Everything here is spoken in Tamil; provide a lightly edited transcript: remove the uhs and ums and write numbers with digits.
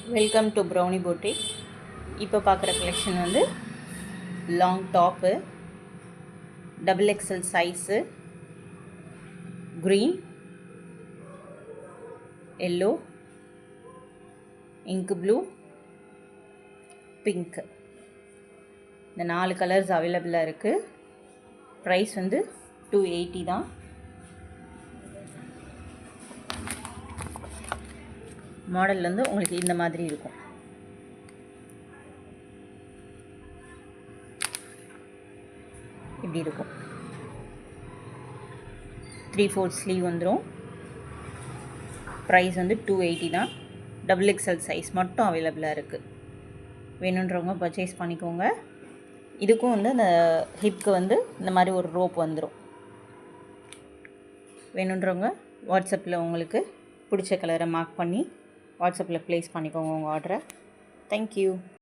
Welcome to brownie boutique. இப்போ பார்க்குற கலெக்ஷன் வந்து long top, double XL size, green, yellow, ink blue, pink, இந்த 4 கலர்ஸ் அவைலபிளாக இருக்குது. ப்ரைஸ் வந்து 280 தான். மாடல் வந்து உங்களுக்கு இந்த மாதிரி இருக்கும். இப்படி இருக்கும். 3/4 ஸ்லீவ் வந்துடும். ப்ரைஸ் வந்து 280 தான். டபுள் எக்ஸல் சைஸ் மட்டும் அவைலபிளாக இருக்குது. வேணுன்றவங்க பர்ச்சேஸ் பண்ணிக்கோங்க. இதுக்கும் வந்து அந்த ஹிப்க்கு வந்து இந்த மாதிரி ஒரு ரோப் வந்துடும். வேணுன்றவங்க வாட்ஸ்அப்பில் உங்களுக்கு பிடிச்ச கலரை மார்க் பண்ணி வாட்ஸ்அப்பில் ப்ளேஸ் பண்ணிக்கோங்க உங்கள் ஆர்டரை. தேங்க்யூ.